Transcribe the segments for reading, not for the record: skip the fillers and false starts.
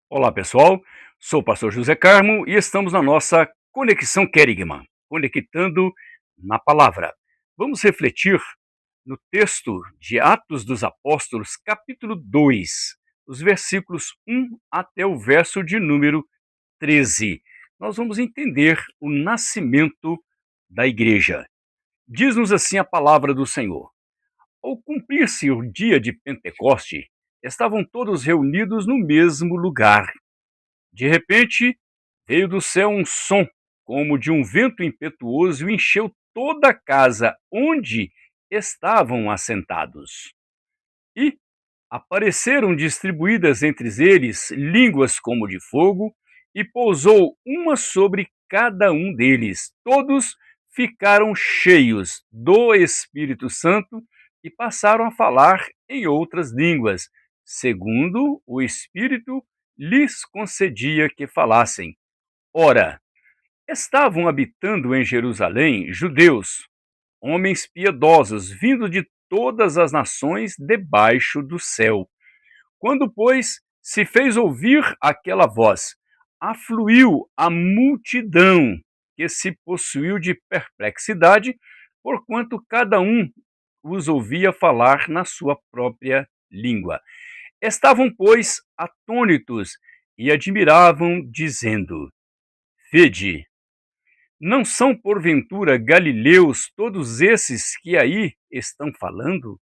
Olá pessoal, sou o pastor José Carmo e estamos na nossa Conexão Querigma, conectando na palavra. Vamos refletir no texto de Atos dos Apóstolos, capítulo 2, os versículos 1 até o verso de número 13. Nós vamos entender o nascimento da igreja. Diz-nos assim a palavra do Senhor. Ao cumprir-se o dia de Pentecoste, estavam todos reunidos no mesmo lugar. De repente, veio do céu um som, como de um vento impetuoso, e encheu toda a casa onde estavam assentados. E apareceram distribuídas entre eles línguas como de fogo, e pousou uma sobre cada um deles. Todos ficaram cheios do Espírito Santo e passaram a falar em outras línguas, segundo o Espírito lhes concedia que falassem. Ora, estavam habitando em Jerusalém judeus, homens piedosos, vindos de todas as nações debaixo do céu. Quando, pois, se fez ouvir aquela voz, afluiu a multidão, que se possuiu de perplexidade, porquanto cada um os ouvia falar na sua própria língua. Estavam, pois, atônitos e admiravam, dizendo: Vede, não são porventura galileus todos esses que aí estão falando?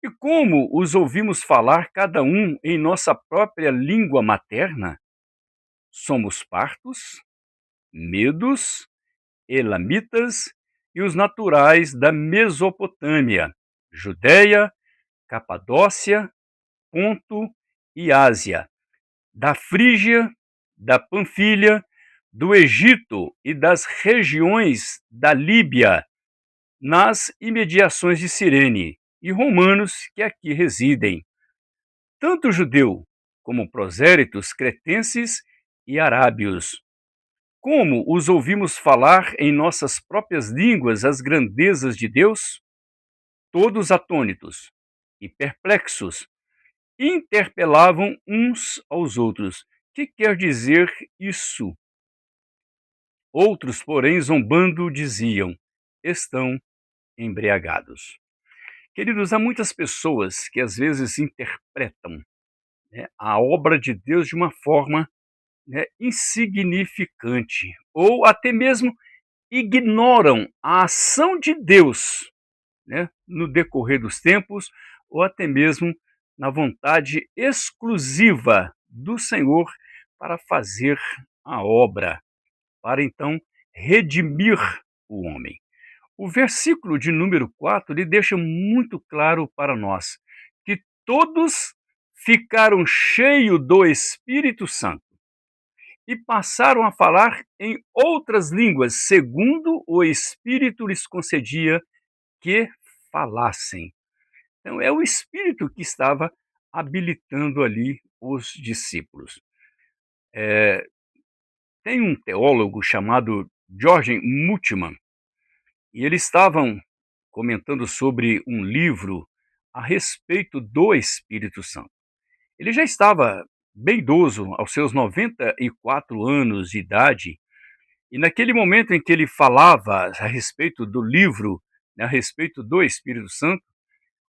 E como os ouvimos falar cada um em nossa própria língua materna? Somos partos, medos, elamitas e os naturais da Mesopotâmia, Judéia, Capadócia, Ponto e Ásia, da Frígia, da Panfilha, do Egito e das regiões da Líbia, nas imediações de Cirene, e romanos que aqui residem, tanto judeu como prosélitos, cretenses e arábios. Como os ouvimos falar em nossas próprias línguas as grandezas de Deus? Todos atônitos e perplexos, interpelavam uns aos outros: que quer dizer isso? Outros, porém, zombando, diziam: estão embriagados. Queridos, há muitas pessoas que às vezes interpretam, a obra de Deus de uma forma, insignificante, ou até mesmo ignoram a ação de Deus, no decorrer dos tempos, ou até mesmo na vontade exclusiva do Senhor para fazer a obra, para então redimir o homem. O versículo de número 4 ele deixa muito claro para nós que todos ficaram cheios do Espírito Santo e passaram a falar em outras línguas, segundo o Espírito lhes concedia que falassem. Então, é o Espírito que estava habilitando ali os discípulos. Tem um teólogo chamado George Muttman, e eles estavam comentando sobre um livro a respeito do Espírito Santo. Ele já estava bem idoso, aos seus 94 anos de idade, e naquele momento em que ele falava a respeito do livro, a respeito do Espírito Santo,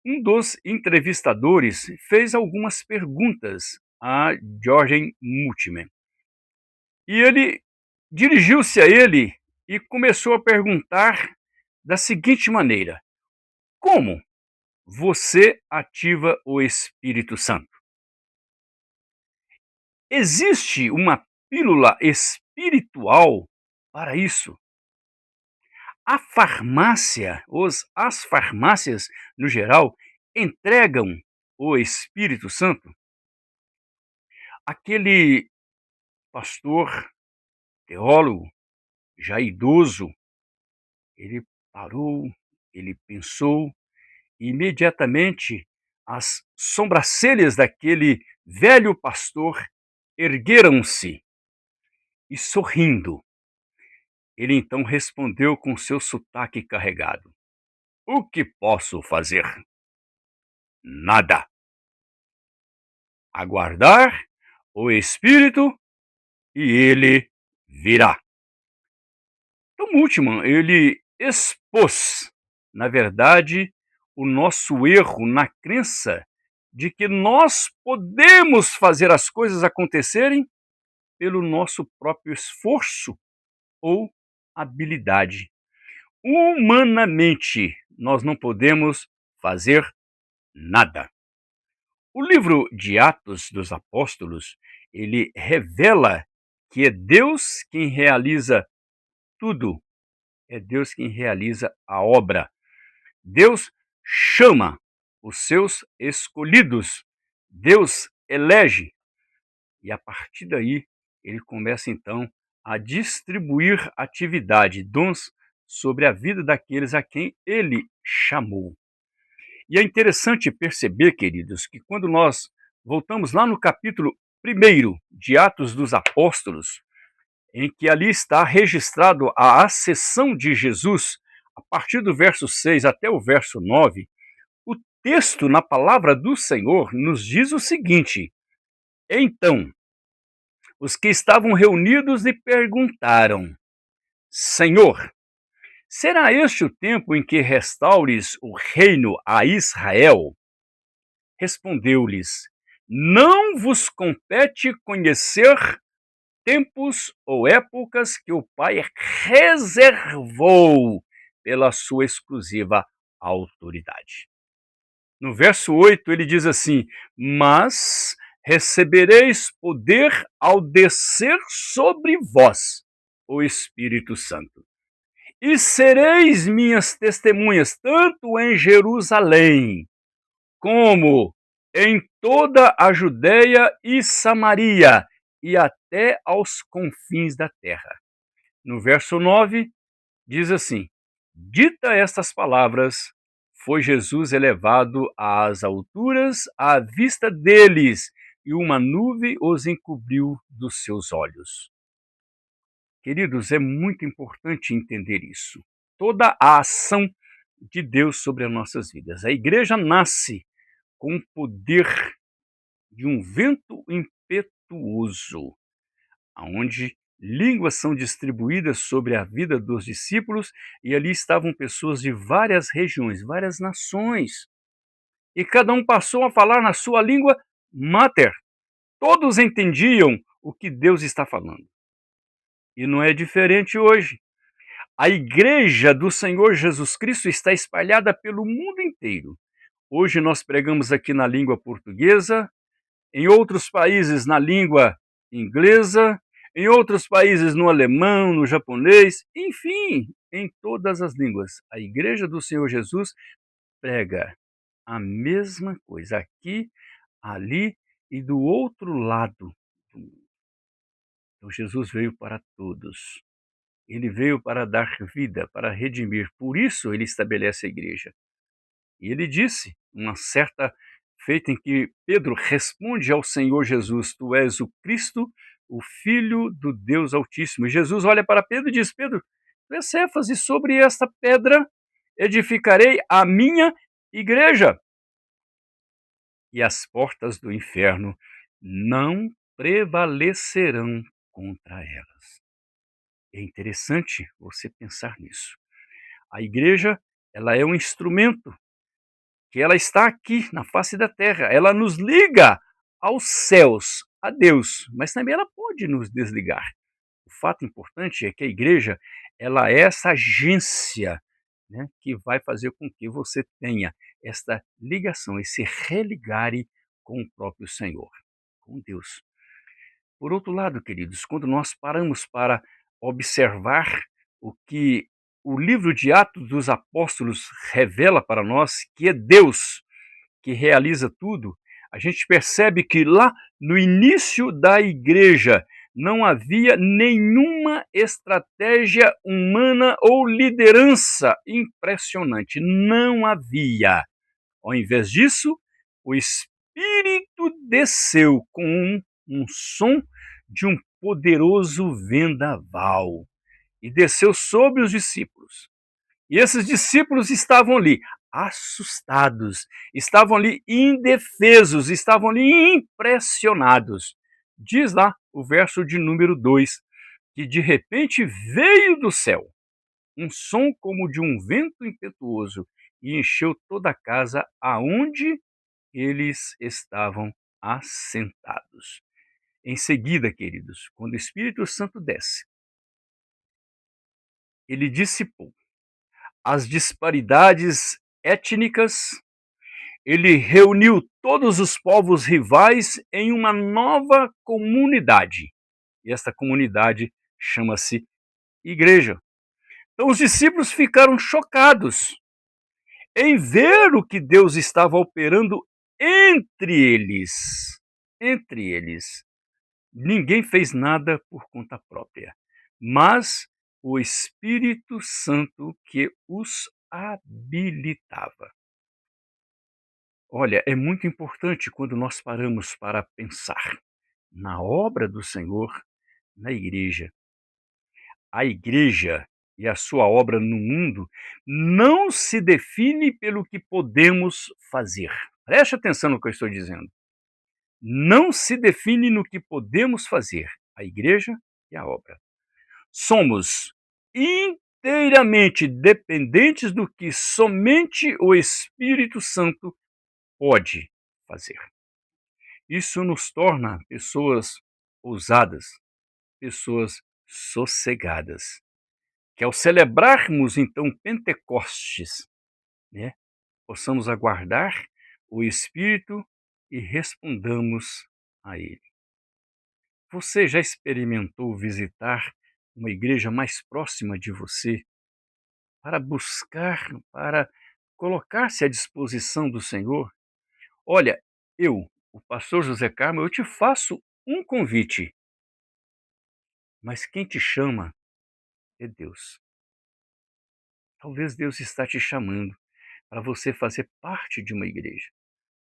um dos entrevistadores fez algumas perguntas a George Muttman. E ele dirigiu-se a ele e começou a perguntar da seguinte maneira: como você ativa o Espírito Santo? Existe uma pílula espiritual para isso? As farmácias, no geral, entregam o Espírito Santo? Aquele pastor, teólogo, já idoso, ele parou, ele pensou, e imediatamente as sobrancelhas daquele velho pastor ergueram-se e, sorrindo, ele então respondeu com seu sotaque carregado: O que posso fazer? Nada. Aguardar o Espírito, e ele virá. Então, Multman, ele expôs, na verdade, o nosso erro na crença de que nós podemos fazer as coisas acontecerem pelo nosso próprio esforço ou habilidade. Humanamente, nós não podemos fazer nada. O livro de Atos dos Apóstolos, ele revela que é Deus quem realiza tudo, é Deus quem realiza a obra. Deus chama os seus escolhidos, Deus elege, e a partir daí ele começa então a distribuir atividade, dons sobre a vida daqueles a quem ele chamou. E é interessante perceber, queridos, que quando nós voltamos lá no capítulo 1 de Atos dos Apóstolos, em que ali está registrado a ascensão de Jesus, a partir do verso 6 até o verso 9, o texto na palavra do Senhor nos diz o seguinte: então, os que estavam reunidos lhe perguntaram: Senhor, será este o tempo em que restaures o reino a Israel? Respondeu-lhes: não vos compete conhecer tempos ou épocas que o Pai reservou pela sua exclusiva autoridade. No verso 8 ele diz assim: mas recebereis poder ao descer sobre vós o Espírito Santo. E sereis minhas testemunhas, tanto em Jerusalém, como em toda a Judéia e Samaria, e até aos confins da terra. No verso 9, diz assim: dita estas palavras, foi Jesus elevado às alturas à vista deles, e uma nuvem os encobriu dos seus olhos. Queridos, é muito importante entender isso. Toda a ação de Deus sobre as nossas vidas. A igreja nasce com o poder de um vento impetuoso, onde línguas são distribuídas sobre a vida dos discípulos, e ali estavam pessoas de várias regiões, várias nações, e cada um passou a falar na sua língua mater. Todos entendiam o que Deus está falando. E não é diferente hoje. A igreja do Senhor Jesus Cristo está espalhada pelo mundo inteiro. Hoje nós pregamos aqui na língua portuguesa, em outros países na língua inglesa, em outros países no alemão, no japonês, enfim, em todas as línguas. A igreja do Senhor Jesus prega a mesma coisa aqui, ali e do outro lado do mundo. Então Jesus veio para todos. Ele veio para dar vida, para redimir. Por isso ele estabelece a igreja. E ele disse, uma certa feita em que Pedro responde ao Senhor Jesus: tu és o Cristo, o Filho do Deus Altíssimo. E Jesus olha para Pedro e diz: Pedro, tu és Cefas, e sobre esta pedra edificarei a minha igreja. E as portas do inferno não prevalecerão contra elas. É interessante você pensar nisso. A igreja, ela é um instrumento que ela está aqui na face da terra, ela nos liga aos céus, a Deus, mas também ela pode nos desligar. O fato importante é que a igreja, ela é essa agência, né, que vai fazer com que você tenha esta ligação, esse religare com o próprio Senhor, com Deus. Por outro lado, queridos, quando nós paramos para observar o que o livro de Atos dos Apóstolos revela para nós, que é Deus que realiza tudo, a gente percebe que lá no início da igreja não havia nenhuma estratégia humana ou liderança impressionante. Não havia. Ao invés disso, o Espírito desceu com um som de um poderoso vendaval e desceu sobre os discípulos. E esses discípulos estavam ali assustados, estavam ali indefesos, estavam ali impressionados Diz lá o verso de número 2, que de repente veio do céu um som como de um vento impetuoso e encheu toda a casa aonde eles estavam assentados. Em seguida, queridos, quando o Espírito Santo desce, ele dissipou as disparidades étnicas, ele reuniu todos os povos rivais em uma nova comunidade. E esta comunidade chama-se igreja. Então os discípulos ficaram chocados em ver o que Deus estava operando entre eles. Entre eles. Ninguém fez nada por conta própria, mas o Espírito Santo que os habilitava. Olha, é muito importante quando nós paramos para pensar na obra do Senhor na igreja. A igreja e a sua obra no mundo não se define pelo que podemos fazer. Preste atenção no que eu estou dizendo. Não se define no que podemos fazer, a igreja e a obra. Somos inteiramente dependentes do que somente o Espírito Santo pode fazer. Isso nos torna pessoas ousadas, pessoas sossegadas. Que ao celebrarmos então Pentecostes, né, possamos aguardar o Espírito e respondamos a Ele. Você já experimentou visitar uma igreja mais próxima de você para buscar, para colocar-se à disposição do Senhor? Olha, eu, o pastor José Carmo, eu te faço um convite, mas quem te chama é Deus. Talvez Deus está te chamando para você fazer parte de uma igreja,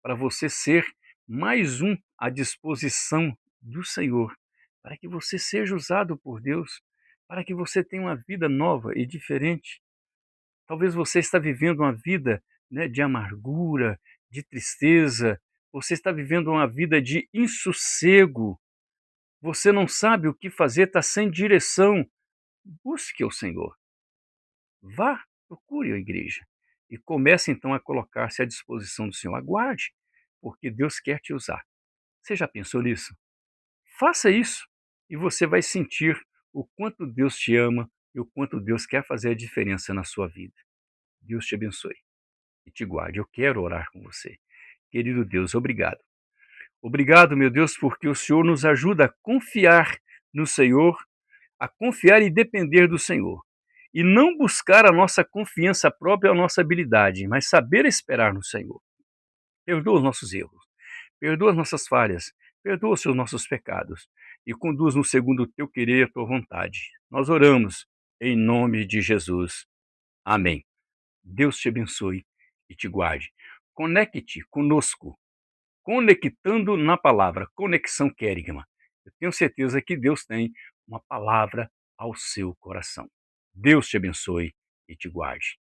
para você ser mais um à disposição do Senhor, para que você seja usado por Deus, para que você tenha uma vida nova e diferente. Talvez você está vivendo uma vida, né, de amargura, de tristeza, você está vivendo uma vida de insossego, você não sabe o que fazer, está sem direção. Busque o Senhor. Vá, procure a igreja e comece então a colocar-se à disposição do Senhor. Aguarde, porque Deus quer te usar. Você já pensou nisso? Faça isso e você vai sentir o quanto Deus te ama e o quanto Deus quer fazer a diferença na sua vida. Deus te abençoe e te guarde. Eu quero orar com você. Querido Deus, obrigado. Obrigado, meu Deus, porque o Senhor nos ajuda a confiar no Senhor, a confiar e depender do Senhor. E não buscar a nossa confiança própria, a nossa habilidade, mas saber esperar no Senhor. Perdoa os nossos erros, perdoa as nossas falhas, perdoa os nossos pecados e conduz-nos segundo o teu querer e a tua vontade. Nós oramos em nome de Jesus. Amém. Deus te abençoe e te guarde. Conecte conosco, conectando na palavra, Conexão Querigma. Eu tenho certeza que Deus tem uma palavra ao seu coração. Deus te abençoe e te guarde.